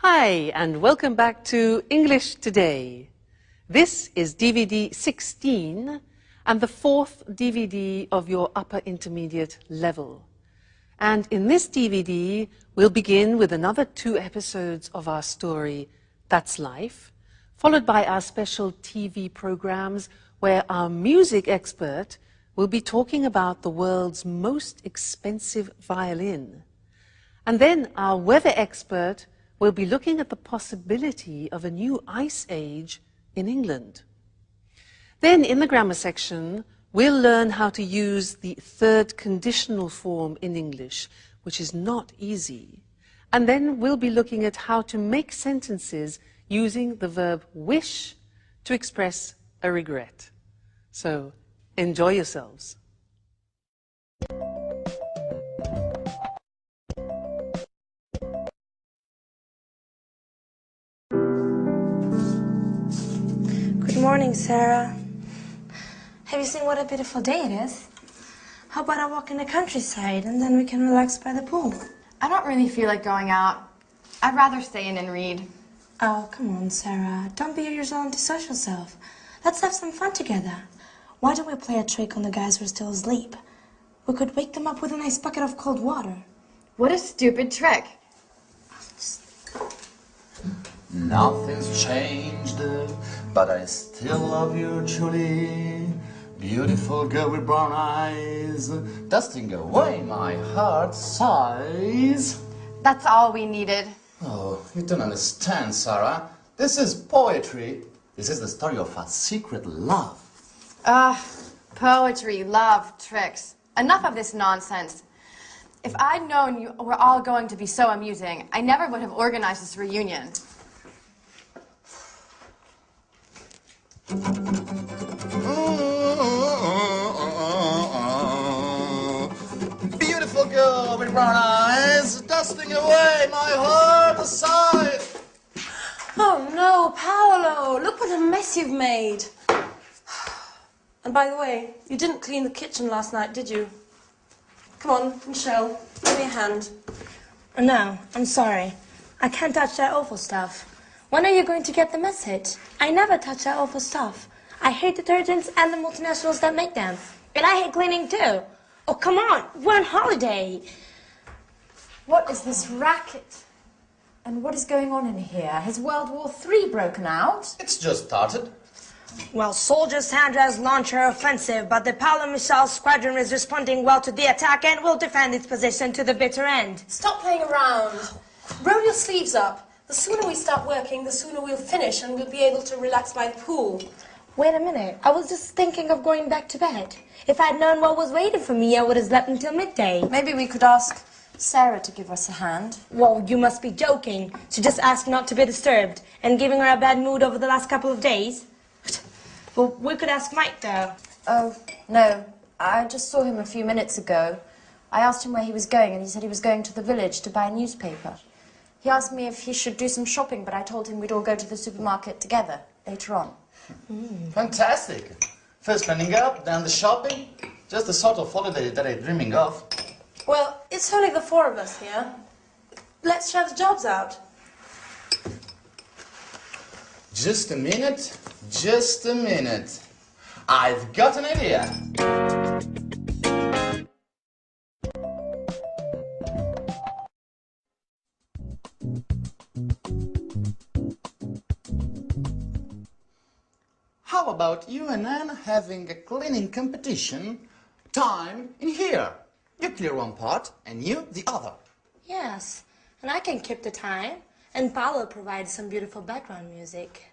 Hi, and welcome back to English Today. This is DVD 16 and the fourth DVD of your upper intermediate level. And in this DVD, we'll begin with another 2 episodes of our story, That's Life, followed by our special TV programs where our music expert will be talking about the world's most expensive violin. And then our weather expert will be looking at the possibility of a new ice age in England. Then in the grammar section, we'll learn how to use the third conditional form in English, which is not easy. And then we'll be looking at how to make sentences using the verb wish to express a regret. So, enjoy yourselves. Good morning, Sarah. Have you seen what a beautiful day it is? How about a walk in the countryside and then we can relax by the pool? I don't really feel like going out. I'd rather stay in and read. Oh, come on, Sarah. Don't be your antisocial self. Let's have some fun together. Why don't we play a trick on the guys who are still asleep? We could wake them up with a nice bucket of cold water. What a stupid trick. Nothing's changed, but I still love you, Julie. Beautiful girl with brown eyes, dusting away my heart's sighs. That's all we needed. Oh, you don't understand, Sarah. This is poetry. This is the story of a secret love. Poetry, love, tricks. Enough of this nonsense. If I'd known you were all going to be so amusing, I never would have organized this reunion. Beautiful girl with brown eyes, dusting away my heart aside. Oh no, Paolo! Look what a mess you've made. And by the way, you didn't clean the kitchen last night, did you? Come on, Michelle, give me a hand. No, I'm sorry. I can't touch that awful stuff. When are you going to get the message? I never touch that awful stuff. I hate detergents and the multinationals that make them. And I hate cleaning too. Oh, come on, we're on holiday. What is this racket? And what is going on in here? Has World War III broken out? It's just started. Well, soldier Sandra's launched her offensive, but the Paolo Michel squadron is responding well to the attack and will defend its position to the bitter end. Stop playing around. Roll your sleeves up. The sooner we start working, the sooner we'll finish and we'll be able to relax by the pool. Wait a minute. I was just thinking of going back to bed. If I'd known what was waiting for me, I would have slept until midday. Maybe we could ask Sarah to give us a hand. Well, you must be joking. She just asked not to be disturbed and giving her a bad mood over the last couple of days. Well, we could ask Mike, though. Oh, no. I just saw him a few minutes ago. I asked him where he was going and he said he was going to the village to buy a newspaper. He asked me if he should do some shopping, but I told him we'd all go to the supermarket together later on. Fantastic. First cleaning up, then the shopping. Just the sort of holiday that I'm dreaming of. Well, it's only the 4 of us here. Let's try the jobs out. Just a minute, just a minute. I've got an idea. How about you and Anne having a cleaning competition? Time in here. You clear one part and you the other. Yes, and I can keep the time. And Paolo provides some beautiful background music.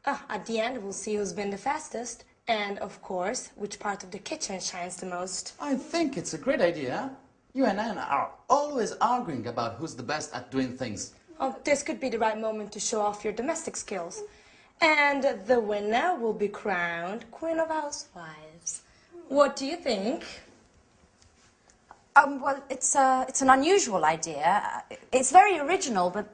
At the end, we'll see who's been the fastest. And, of course, which part of the kitchen shines the most. I think it's a great idea. You and Anne are always arguing about who's the best at doing things. Oh, this could be the right moment to show off your domestic skills. And the winner will be crowned Queen of Housewives. What do you think? Well, it's an unusual idea. It's very original, but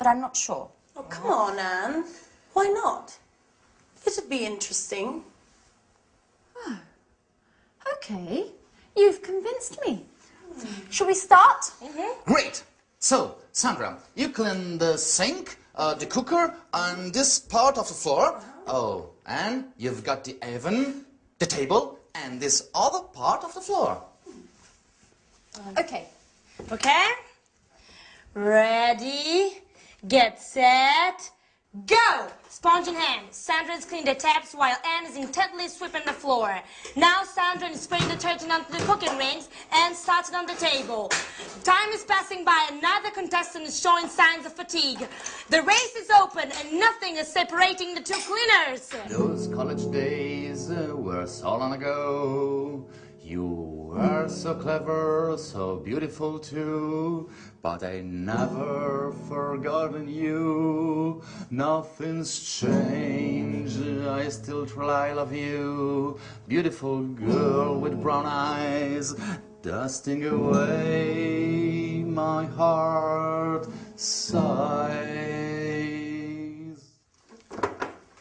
I'm not sure. Oh, come on, Anne. Why not? It'd be interesting. Oh, okay. You've convinced me. Shall we start? Great! So, Sandra, you clean the sink, the cooker, and this part of the floor. Oh, and you've got the oven, the table, and this other part of the floor. Okay. Okay? Ready, get set, go! Sponge in hand. Sandra is cleaning the taps while Anne is intently sweeping the floor. Now Sandra is spraying detergent onto the cooking rings and starts it on the table. Time is passing by and neither contestant is showing signs of fatigue. The race is open and nothing is separating the two cleaners. Those college days were so long ago. You were so clever, so beautiful too. But I never forgotten you. Nothing's changed, I still try love you. Beautiful girl with brown eyes, dusting away my heart sighs.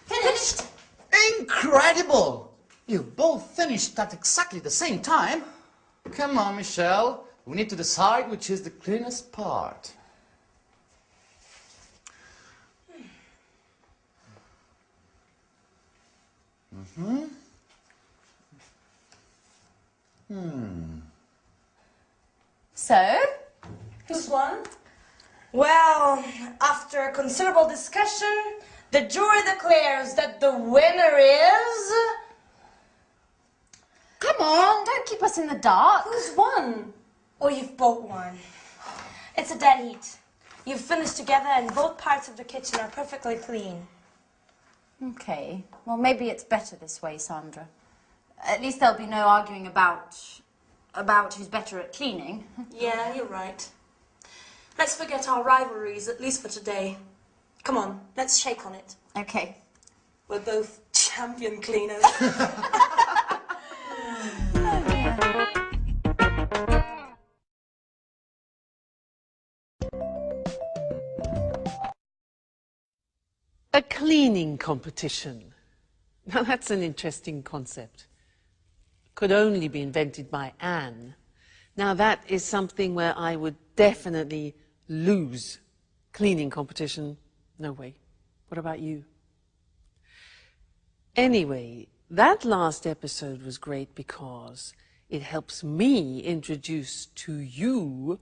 Finished! Incredible! You both finished at exactly the same time. Come on, Michelle. We need to decide which is the cleanest part. So, Who's won? Well, after considerable discussion, the jury declares that the winner is... come on, don't keep us in the dark. Who's won? Oh, you've both won. It's a dead heat. You've finished together and both parts of the kitchen are perfectly clean. Okay, well maybe it's better this way, Sandra. At least there'll be no arguing about who's better at cleaning. Yeah, you're right. Let's forget our rivalries, at least for today. Come on, let's shake on it. Okay. We're both champion cleaners. A cleaning competition. Now that's an interesting concept. Could only be invented by Anne. Now that is something where I would definitely lose. Cleaning competition, no way. What about you? Anyway, that last episode was great because it helps me introduce to you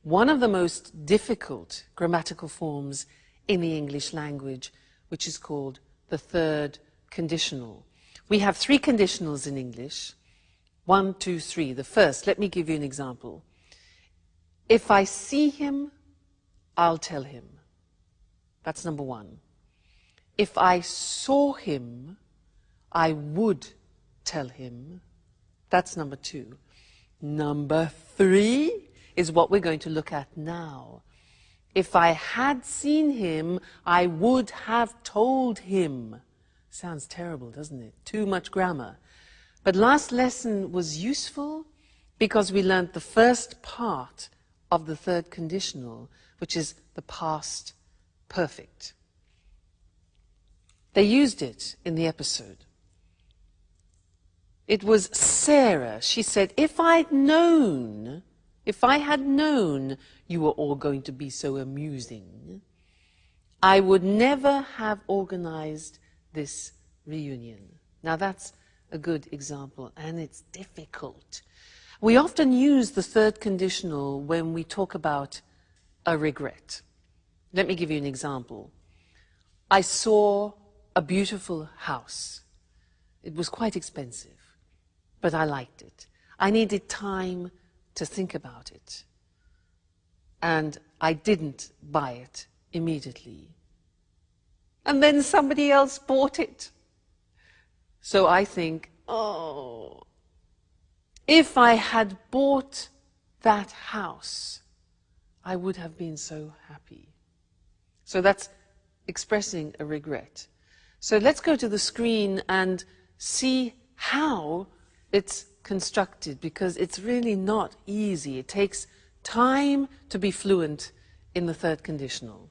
one of the most difficult grammatical forms in the English language, which is called the third conditional. We have three conditionals in English. 1, 2, 3. The first, let me give you an example. If I see him, I'll tell him. That's number 1. If I saw him, I would tell him. That's number 2. Number 3 is what we're going to look at now. If I had seen him, I would have told him. Sounds terrible, doesn't it? Too much grammar. But last lesson was useful because we learned the first part of the third conditional, which is the past perfect. They used it in the episode. It was Sarah. She said, if I had known you were all going to be so amusing, I would never have organized this reunion. Now that's a good example, and it's difficult. We often use the third conditional when we talk about a regret. Let me give you an example. I saw a beautiful house. It was quite expensive, but I liked it. I needed time to think about it, and I didn't buy it immediately. And then somebody else bought it. So I think, oh, if I had bought that house, I would have been so happy. So that's expressing a regret. So let's go to the screen and see how it's constructed, because it's really not easy. It takes time to be fluent in the third conditional.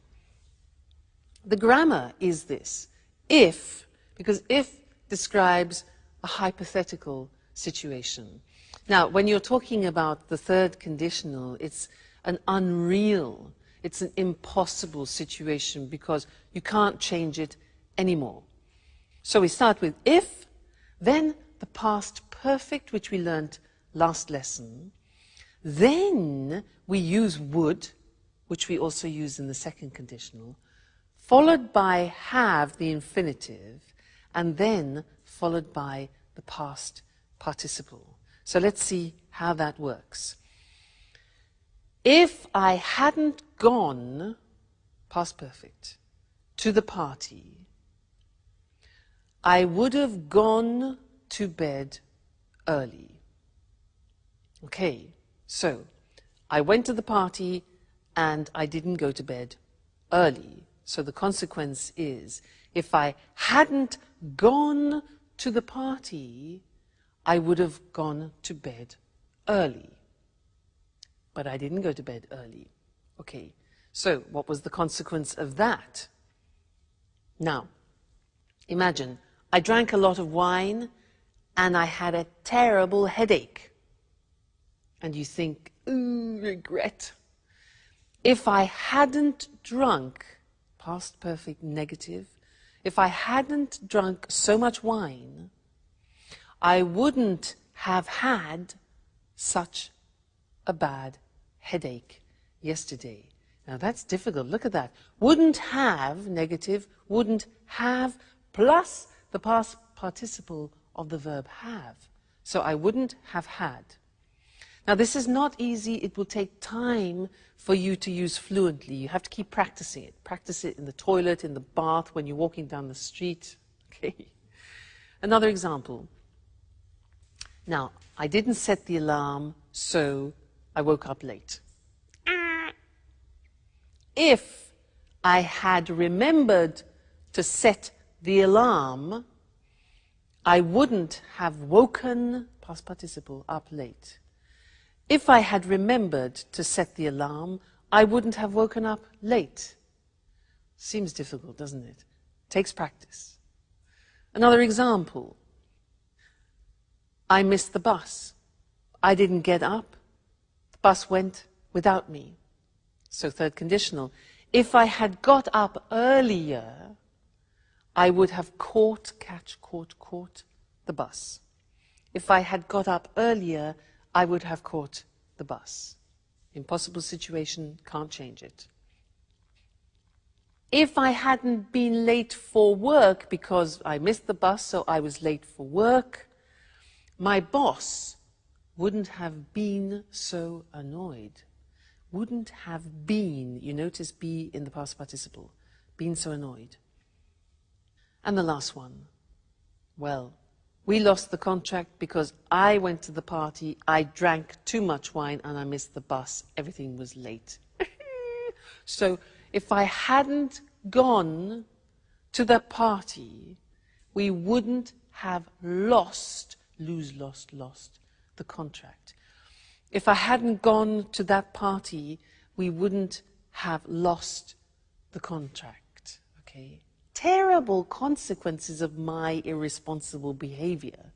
The grammar is this. If, because if describes a hypothetical situation. Now, when you're talking about the third conditional, it's an unreal, it's an impossible situation because you can't change it anymore. So we start with if, then the past perfect, which we learned last lesson. Then we use would, which we also use in the second conditional, followed by have, the infinitive, and then followed by the past participle. So let's see how that works. If I hadn't gone, past perfect, to the party, I would have gone to bed early. Okay, so I went to the party and I didn't go to bed early. So the consequence is, if I hadn't gone to the party, I would have gone to bed early. But I didn't go to bed early. Okay, so what was the consequence of that? Now, imagine I drank a lot of wine and I had a terrible headache. And you think, ooh, regret. If I hadn't drunk, past perfect negative, if I hadn't drunk so much wine, I wouldn't have had such a bad headache yesterday. Now that's difficult. Look at that. Wouldn't have, negative, wouldn't have, plus the past participle of the verb have. So I wouldn't have had. Now this is not easy. It will take time for you to use fluently. You have to keep practicing it. Practice it in the toilet, in the bath, when you're walking down the street. Okay. Another example. Now, I didn't set the alarm, so I woke up late. If I had remembered to set the alarm, I wouldn't have woken, past participle, up late. If I had remembered to set the alarm, I wouldn't have woken up late. Seems difficult, doesn't it? Takes practice. Another example. I missed the bus. I didn't get up. The bus went without me. So third conditional. If I had got up earlier, I would have caught the bus. If I had got up earlier, I would have caught the bus. Impossible situation, can't change it. If I hadn't been late for work because I missed the bus, so I was late for work, my boss wouldn't have been so annoyed. Wouldn't have been, you notice be in the past participle, been so annoyed. And the last one. Well, we lost the contract because I went to the party, I drank too much wine, and I missed the bus. Everything was late. So if I hadn't gone to the party, we wouldn't have lost the contract. If I hadn't gone to that party, we wouldn't have lost the contract. Okay? Terrible consequences of my irresponsible behavior.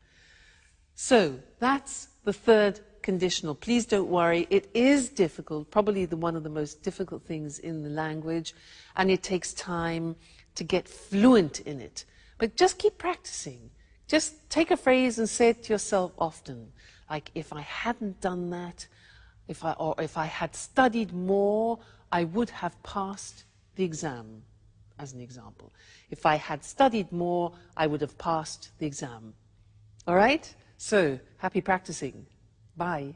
So that's the third conditional. Please don't worry, it is difficult, probably one of the most difficult things in the language, and it takes time to get fluent in it. But just keep practicing. Just take a phrase and say it to yourself often. Like, if I hadn't done that, if I had studied more, I would have passed the exam, as an example. If I had studied more, I would have passed the exam. All right? So, happy practicing. Bye.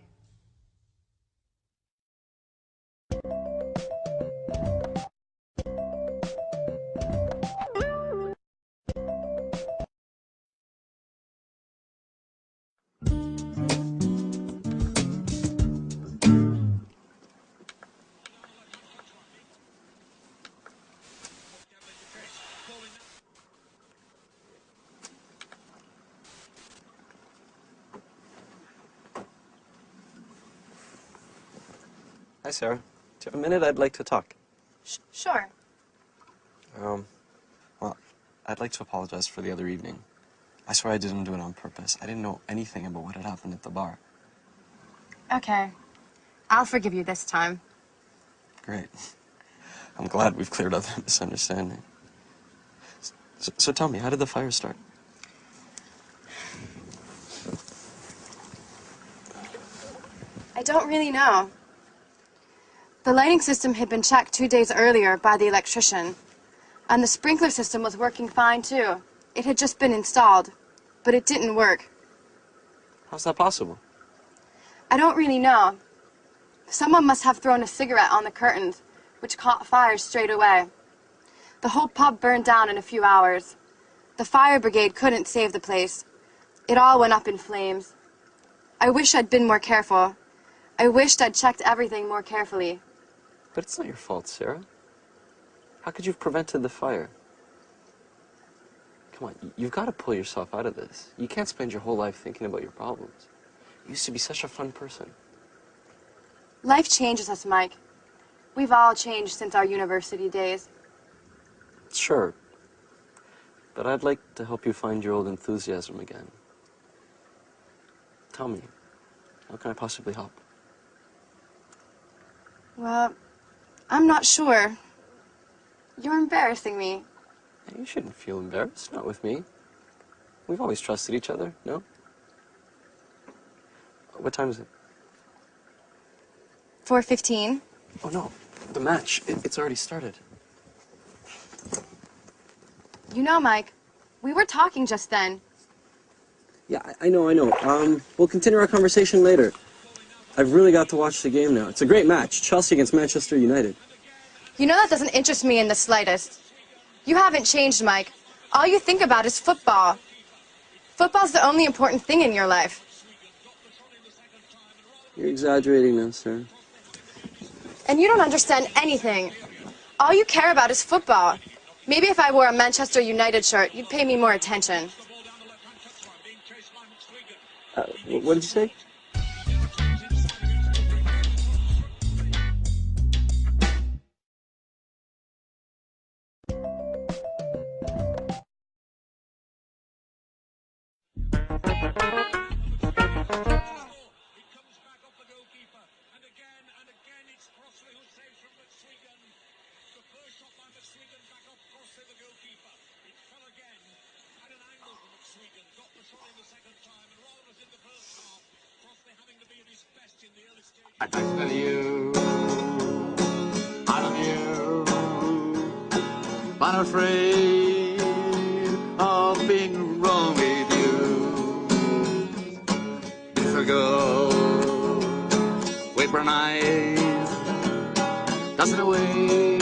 Hi, Sarah. Do you have a minute? I'd like to talk. Sure. Well, I'd like to apologize for the other evening. I swear I didn't do it on purpose. I didn't know anything about what had happened at the bar. Okay. I'll forgive you this time. Great. I'm glad we've cleared up that misunderstanding. So tell me, how did the fire start? I don't really know. The lighting system had been checked 2 days earlier by the electrician, and the sprinkler system was working fine too. It had just been installed, but it didn't work. How's that possible? I don't really know. Someone must have thrown a cigarette on the curtains, which caught fire straight away. The whole pub burned down in a few hours. The fire brigade couldn't save the place. It all went up in flames. I wish I'd been more careful. I wished I'd checked everything more carefully. But it's not your fault, Sarah. How could you have prevented the fire? Come on, you've got to pull yourself out of this. You can't spend your whole life thinking about your problems. You used to be such a fun person. Life changes us, Mike. We've all changed since our university days. Sure. But I'd like to help you find your old enthusiasm again. Tell me, how can I possibly help? Well, I'm not sure. You're embarrassing me. You shouldn't feel embarrassed, not with me. We've always trusted each other, no? What time is it? 4:15. Oh, no. The match. It's already started. You know, Mike, we were talking just then. Yeah, I know. We'll continue our conversation later. I've really got to watch the game now. It's a great match. Chelsea against Manchester United. You know that doesn't interest me in the slightest. You haven't changed, Mike. All you think about is football. Football's the only important thing in your life. You're exaggerating now, sir. And you don't understand anything. All you care about is football. Maybe if I wore a Manchester United shirt, you'd pay me more attention. What did you say? I tell you, I love you, but I'm afraid of being wrong with you. Beautiful girl, with brown eyes, dancing away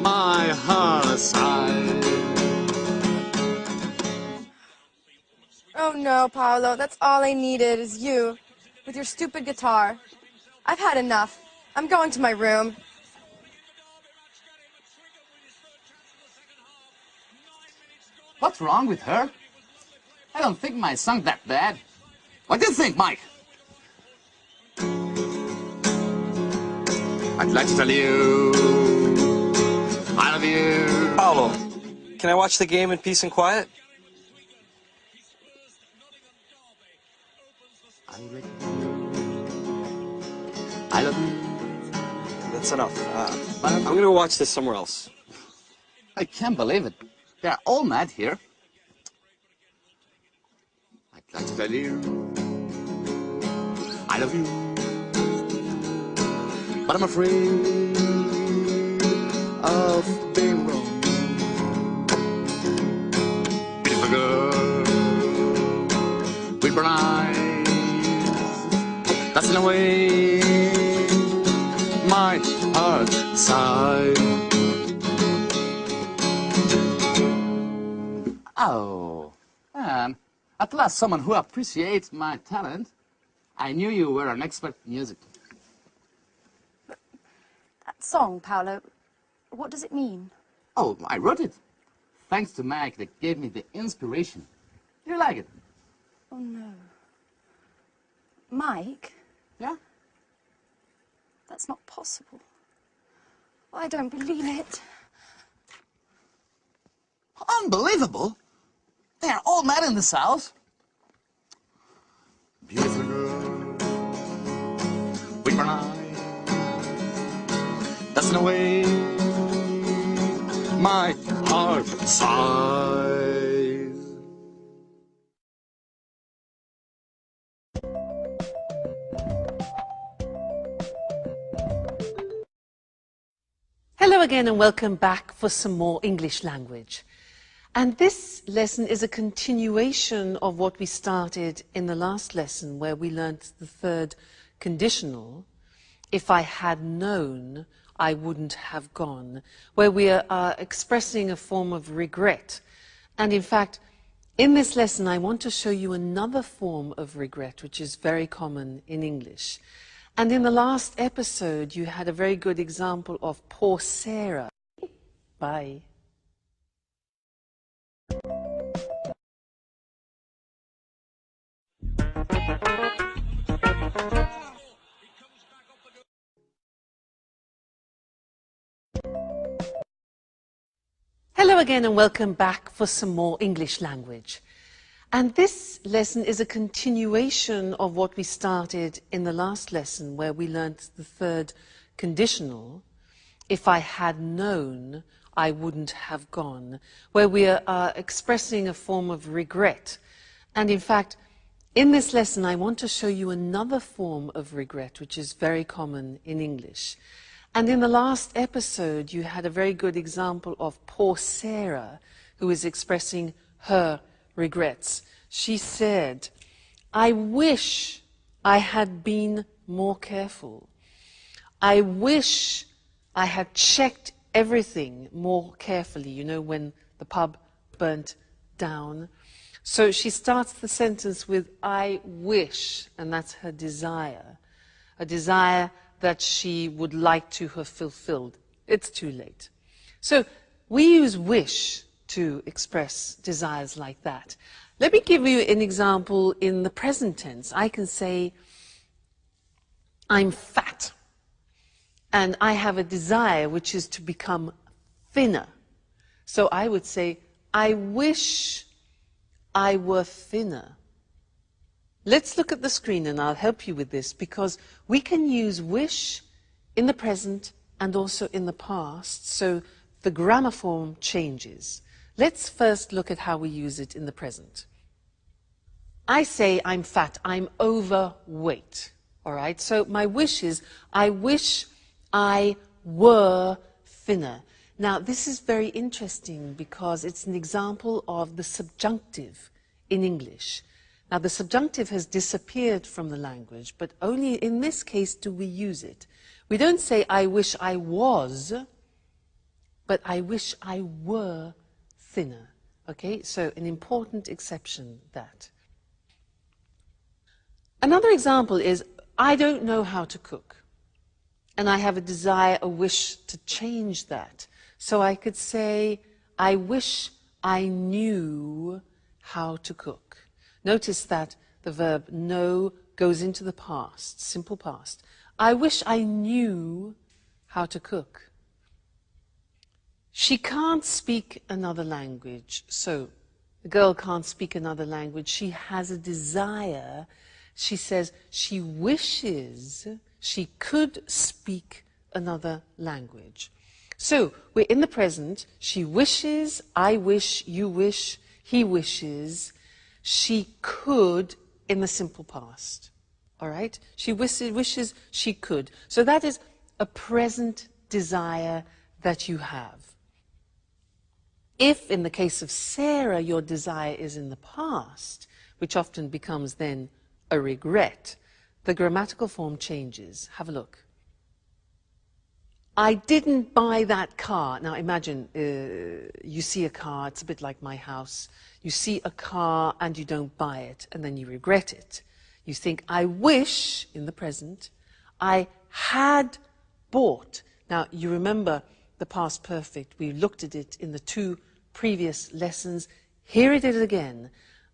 my heart's sight. Oh no, Paolo, that's all I needed is you, with your stupid guitar. I've had enough. I'm going to my room. What's wrong with her? I don't think my song's that bad. What do you think, Mike? I'd like to tell you, I love you. Paolo, can I watch the game in peace and quiet? I love you. That's enough. I'm going to go watch this somewhere else. I can't believe it. They're all mad here. I'd like to tell you, I love you, but I'm afraid of being wrong. Beautiful girl, with brown eyes, dancing away my heart's side. Oh, man, at last someone who appreciates my talent. I knew you were an expert in music. That song, Paolo, what does it mean? Oh, I wrote it. Thanks to Mike that gave me the inspiration. You like it? Oh, no. Mike? Yeah? That's not possible. I don't believe it. Unbelievable. They are all mad in this house. Beautiful girl, with brown eyes, dancing away. My heart sighs. Hello again and welcome back for some more English language. And this lesson is a continuation of what we started in the last lesson where we learnt the third conditional, if I had known, I wouldn't have gone, where we are expressing a form of regret. And in fact, in this lesson I want to show you another form of regret which is very common in English. And in the last episode you had a very good example of poor Sarah. Bye. Hello again and welcome back for some more English language. And this lesson is a continuation of what we started in the last lesson where we learnt the third conditional, if I had known, I wouldn't have gone, where we are expressing a form of regret. And in fact, in this lesson I want to show you another form of regret which is very common in English. And in the last episode you had a very good example of poor Sarah who is expressing her regrets. She said, I wish I had been more careful. I wish I had checked everything more carefully, you know, when the pub burnt down. So she starts the sentence with I wish, and that's her desire. A desire that she would like to have fulfilled. It's too late. So we use wish to express desires like that. Let me give you an example in the present tense. I can say, I'm fat, and I have a desire which is to become thinner. So I would say, I wish I were thinner. Let's look at the screen and I'll help you with this because we can use wish in the present and also in the past, so the grammar form changes. Let's first look at how we use it in the present. I say I'm fat, I'm overweight, all right? So my wish is, I wish I were thinner. Now this is very interesting because it's an example of the subjunctive in English. Now, the subjunctive has disappeared from the language, but only in this case do we use it. We don't say, I wish I was, but I wish I were thinner. Okay, so an important exception, that. Another example is, I don't know how to cook, and I have a desire, a wish to change that. So I could say, I wish I knew how to cook. Notice that the verb know goes into the past, simple past. I wish I knew how to cook. She can't speak another language. So the girl can't speak another language. She has a desire. She says she wishes she could speak another language. So we're in the present. She wishes, I wish, you wish, he wishes. She could in the simple past, all right? She wishes she could. So that is a present desire that you have. If, in the case of Sarah, your desire is in the past, which often becomes then a regret, the grammatical form changes. Have a look. I didn't buy that car. Now imagine you see a car, it's a bit like my house. You see a car and you don't buy it, and then you regret it. You think, I wish, in the present, I had bought. Now you remember the past perfect. We looked at it in the two previous lessons. Here it is again.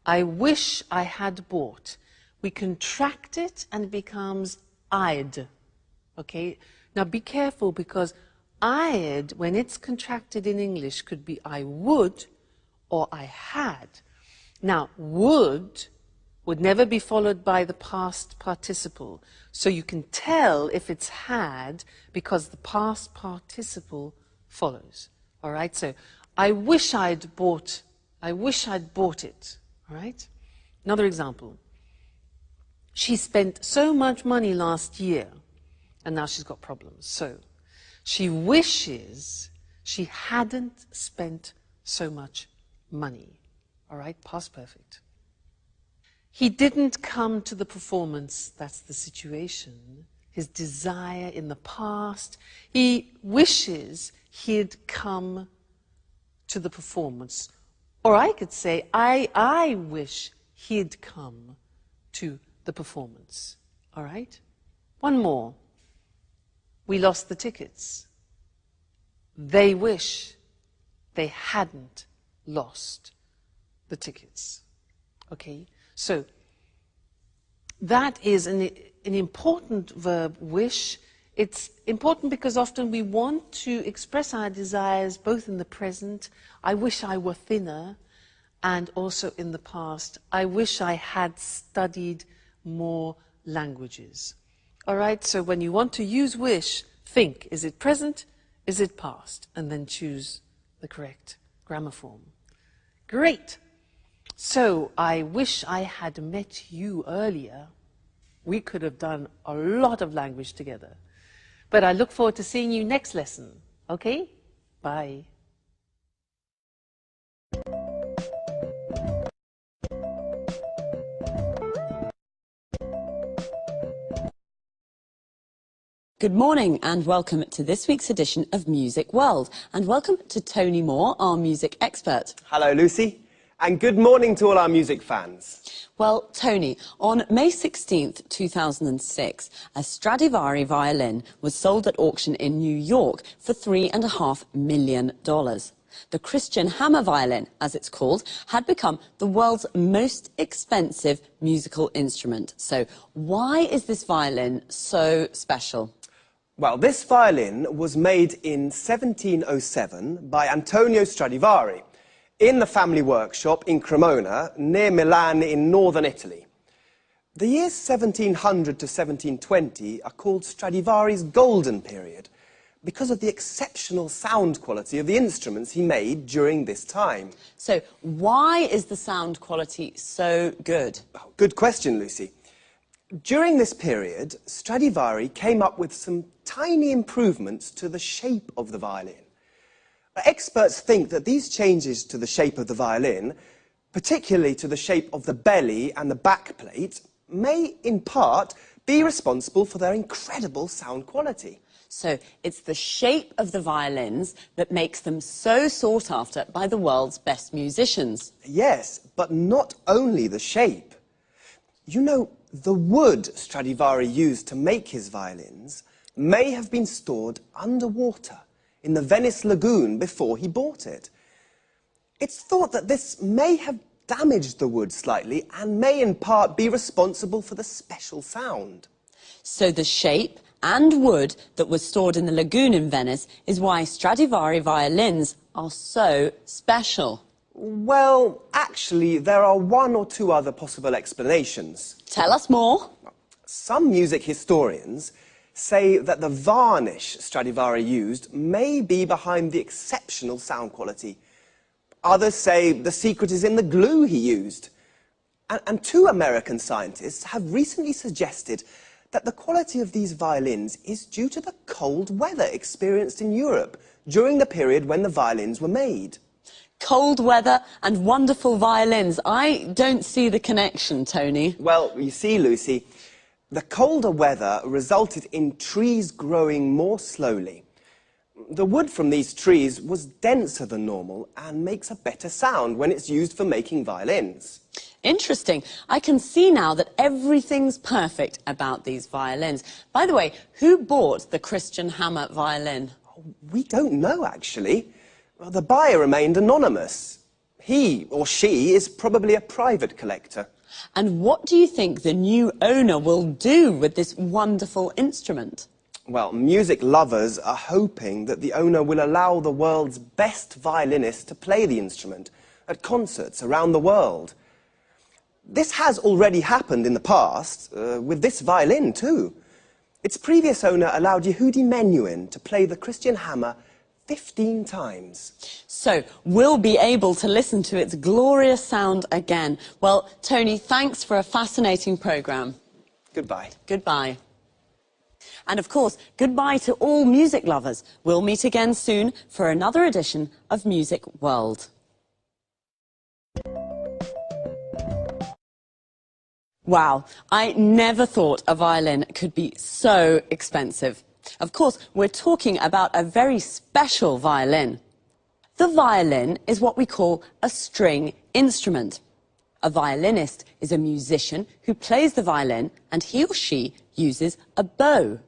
I wish I had bought. We contract it and it becomes I'd. Okay? Now be careful because I'd, when it's contracted in English, could be I would or I had. Now would would never be followed by the past participle. So you can tell if it's had because the past participle follows. All right? So I wish I'd bought it. All right? Another example. She spent so much money last year, and now she's got problems. So she wishes she hadn't spent so much money. All right? Past perfect. He didn't come to the performance. That's the situation. His desire in the past. He wishes he'd come to the performance. Or I could say, I wish he'd come to the performance. All right? One more. We lost the tickets. They wish they hadn't lost the tickets. Okay? So, that is an important verb, wish. It's important because often we want to express our desires both in the present, I wish I were thinner, and also in the past, I wish I had studied more languages. All right, so when you want to use wish, think, is it present, is it past? And then choose the correct grammar form. Great. So, I wish I had met you earlier. We could have done a lot of language together. But I look forward to seeing you next lesson. Okay? Bye. Good morning and welcome to this week's edition of Music World. And welcome to Tony Moore, our music expert. Hello, Lucy. And good morning to all our music fans. Well, Tony, on May 16th, 2006, a Stradivari violin was sold at auction in New York for $3.5 million. The Christian Hammer violin, as it's called, had become the world's most expensive musical instrument. So why is this violin so special? Well, this violin was made in 1707 by Antonio Stradivari in the family workshop in Cremona, near Milan in northern Italy. The years 1700 to 1720 are called Stradivari's golden period because of the exceptional sound quality of the instruments he made during this time. So why is the sound quality so good? Oh, good question, Lucy. During this period, Stradivari came up with some tiny improvements to the shape of the violin. Experts think that these changes to the shape of the violin, particularly to the shape of the belly and the backplate, may in part be responsible for their incredible sound quality. So it's the shape of the violins that makes them so sought after by the world's best musicians. Yes, but not only the shape. You know, the wood Stradivari used to make his violins may have been stored underwater in the Venice lagoon before he bought it. It's thought that this may have damaged the wood slightly and may in part be responsible for the special sound. So the shape and wood that was stored in the lagoon in Venice is why Stradivari violins are so special. Well, actually, there are one or two other possible explanations. Tell us more. Some music historians say that the varnish Stradivari used may be behind the exceptional sound quality. Others say the secret is in the glue he used. And two American scientists have recently suggested that the quality of these violins is due to the cold weather experienced in Europe during the period when the violins were made. Cold weather and wonderful violins. I don't see the connection, Tony. Well, you see, Lucy, the colder weather resulted in trees growing more slowly. The wood from these trees was denser than normal and makes a better sound when it's used for making violins. Interesting. I can see now that everything's perfect about these violins. By the way, who bought the Christian Hammer violin? We don't know, actually. Well, the buyer remained anonymous. He or she is probably a private collector. And what do you think the new owner will do with this wonderful instrument? Well, music lovers are hoping that the owner will allow the world's best violinists to play the instrument at concerts around the world. This has already happened in the past, with this violin too. Its previous owner allowed Yehudi Menuhin to play the Christian hammer 15 times. So we'll be able to listen to its glorious sound again. Well, Tony, thanks for a fascinating programme. Goodbye. Goodbye. And of course, goodbye to all music lovers. We'll meet again soon for another edition of Music World. Wow, I never thought a violin could be so expensive. Of course, we're talking about a very special violin. The violin is what we call a string instrument. A violinist is a musician who plays the violin, and he or she uses a bow.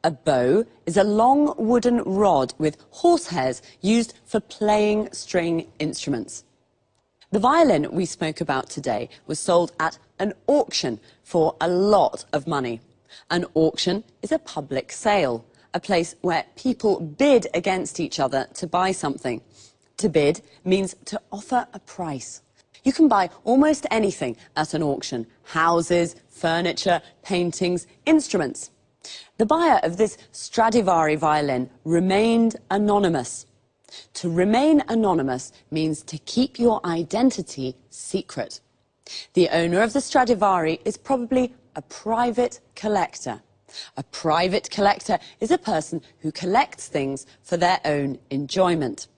A bow is a long wooden rod with horsehairs used for playing string instruments. The violin we spoke about today was sold at an auction for a lot of money. An auction is a public sale, a place where people bid against each other to buy something. To bid means to offer a price. You can buy almost anything at an auction: houses, furniture, paintings, instruments. The buyer of this Stradivari violin remained anonymous. To remain anonymous means to keep your identity secret. The owner of the Stradivari is probably a private collector. A private collector is a person who collects things for their own enjoyment.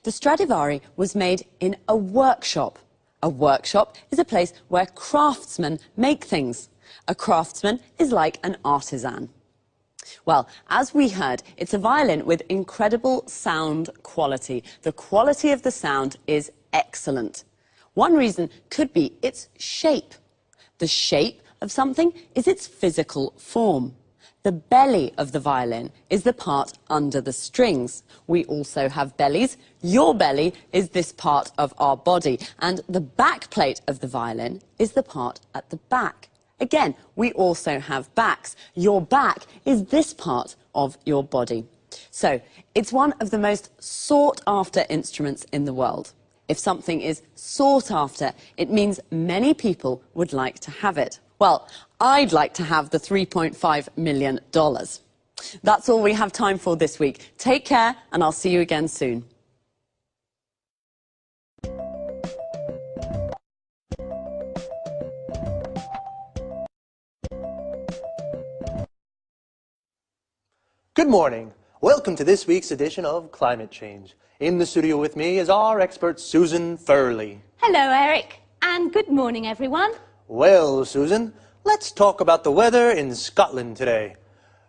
The Stradivari was made in a workshop. A workshop is a place where craftsmen make things. A craftsman is like an artisan. Well, as we heard, it's a violin with incredible sound quality. The quality of the sound is excellent. One reason could be its shape. The shape of something is its physical form. The belly of the violin is the part under the strings. We also have bellies. Your belly is this part of our body, and the back plate of the violin is the part at the back. Again, we also have backs. Your back is this part of your body. So, it's one of the most sought-after instruments in the world. If something is sought after, it means many people would like to have it. Well, I'd like to have the $3.5 million. That's all we have time for this week. Take care, and I'll see you again soon. Good morning. Welcome to this week's edition of Climate Change. In the studio with me is our expert, Susan Furley. Hello, Eric, and good morning, everyone. Well, Susan, let's talk about the weather in Scotland today.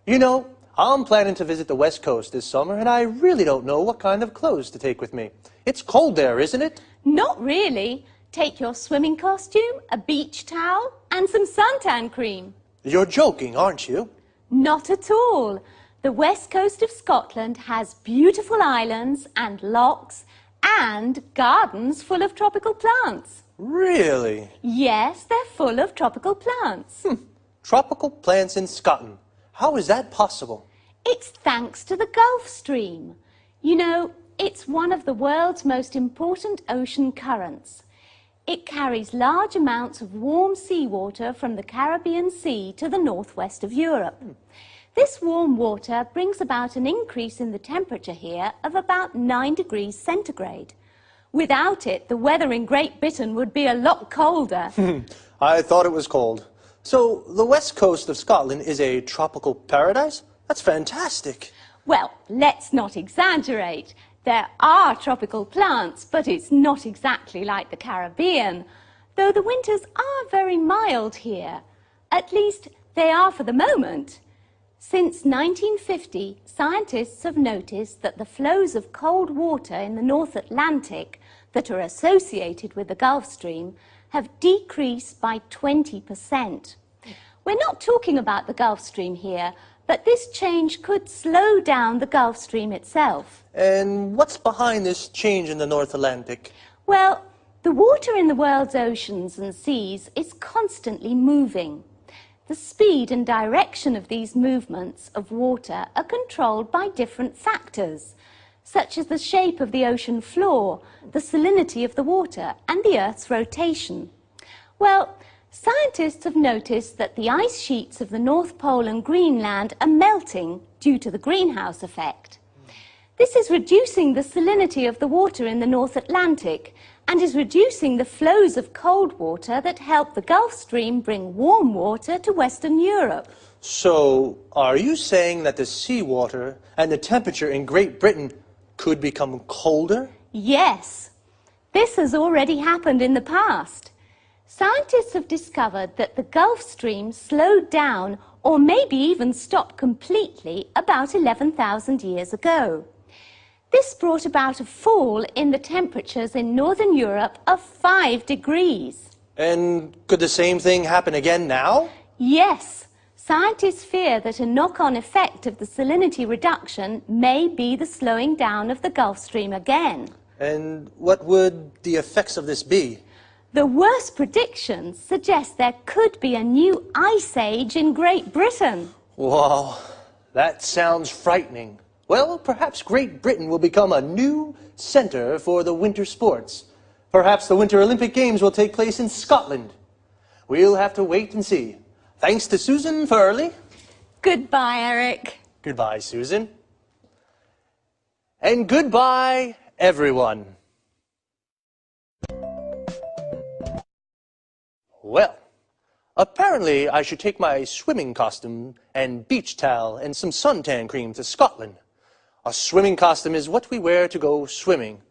You know, I'm planning to visit the West Coast this summer, and I really don't know what kind of clothes to take with me. It's cold there, isn't it? Not really. Take your swimming costume, a beach towel, and some suntan cream. You're joking, aren't you? Not at all. The west coast of Scotland has beautiful islands and lochs and gardens full of tropical plants. Really? Yes, they're full of tropical plants. Tropical plants in Scotland. How is that possible? It's thanks to the Gulf Stream. You know, it's one of the world's most important ocean currents. It carries large amounts of warm seawater from the Caribbean Sea to the northwest of Europe. This warm water brings about an increase in the temperature here of about 9 degrees centigrade. Without it, the weather in Great Britain would be a lot colder. I thought it was cold. So, the west coast of Scotland is a tropical paradise? That's fantastic. Well, let's not exaggerate. There are tropical plants, but it's not exactly like the Caribbean, though the winters are very mild here. At least, they are for the moment. Since 1950, scientists have noticed that the flows of cold water in the North Atlantic that are associated with the Gulf Stream have decreased by 20%. We're not talking about the Gulf Stream here, but this change could slow down the Gulf Stream itself. And what's behind this change in the North Atlantic? Well, the water in the world's oceans and seas is constantly moving. The speed and direction of these movements of water are controlled by different factors, such as the shape of the ocean floor, the salinity of the water, and the Earth's rotation. Well, scientists have noticed that the ice sheets of the North Pole and Greenland are melting due to the greenhouse effect. This is reducing the salinity of the water in the North Atlantic and is reducing the flows of cold water that help the Gulf Stream bring warm water to Western Europe. So, are you saying that the seawater and the temperature in Great Britain could become colder? Yes. This has already happened in the past. Scientists have discovered that the Gulf Stream slowed down or maybe even stopped completely about 11,000 years ago. This brought about a fall in the temperatures in Northern Europe of 5 degrees. And could the same thing happen again now? Yes. Scientists fear that a knock-on effect of the salinity reduction may be the slowing down of the Gulf Stream again. And what would the effects of this be? The worst predictions suggest there could be a new ice age in Great Britain. Wow, that sounds frightening. Well, perhaps Great Britain will become a new center for the winter sports. Perhaps the Winter Olympic Games will take place in Scotland. We'll have to wait and see. Thanks to Susan Furley. Goodbye, Eric. Goodbye, Susan. And goodbye, everyone. Well, apparently I should take my swimming costume and beach towel and some suntan cream to Scotland. A swimming costume is what we wear to go swimming.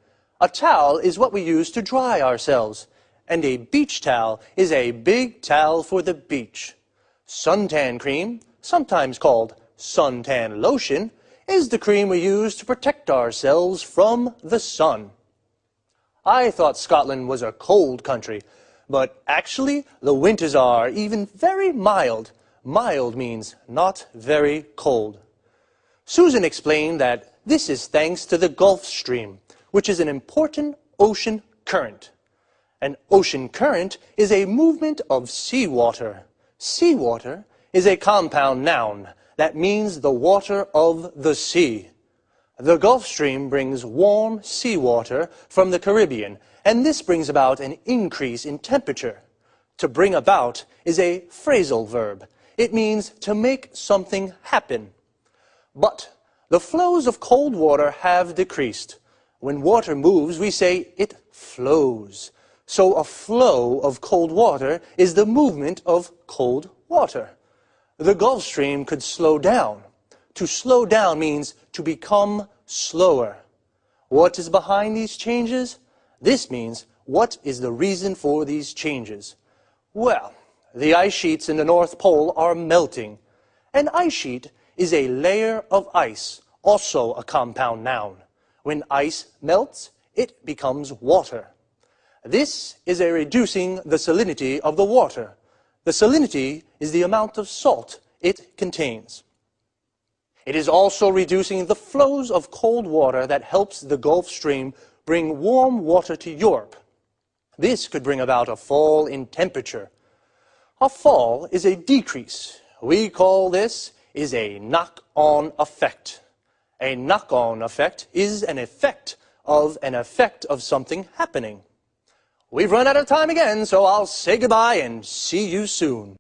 A towel is what we use to dry ourselves. And a beach towel is a big towel for the beach. Suntan cream, sometimes called suntan lotion, is the cream we use to protect ourselves from the sun. I thought Scotland was a cold country, but actually the winters are even very mild. Mild means not very cold. Susan explained that this is thanks to the Gulf Stream, which is an important ocean current. An ocean current is a movement of seawater. Seawater is a compound noun that means the water of the sea. The Gulf Stream brings warm seawater from the Caribbean, and this brings about an increase in temperature. To bring about is a phrasal verb. It means to make something happen. But the flows of cold water have decreased. When water moves, we say it flows. So a flow of cold water is the movement of cold water. The Gulf Stream could slow down. To slow down means to become slower. What is behind these changes? This means, what is the reason for these changes? Well, the ice sheets in the North Pole are melting. An ice sheet is a layer of ice, also a compound noun. When ice melts, it becomes water. This is a reducing the salinity of the water. The salinity is the amount of salt it contains. It is also reducing the flows of cold water that helps the Gulf Stream bring warm water to Europe. This could bring about a fall in temperature. A fall is a decrease. We call this is a knock-on effect. A knock-on effect is an effect of something happening. We've run out of time again, so I'll say goodbye and see you soon.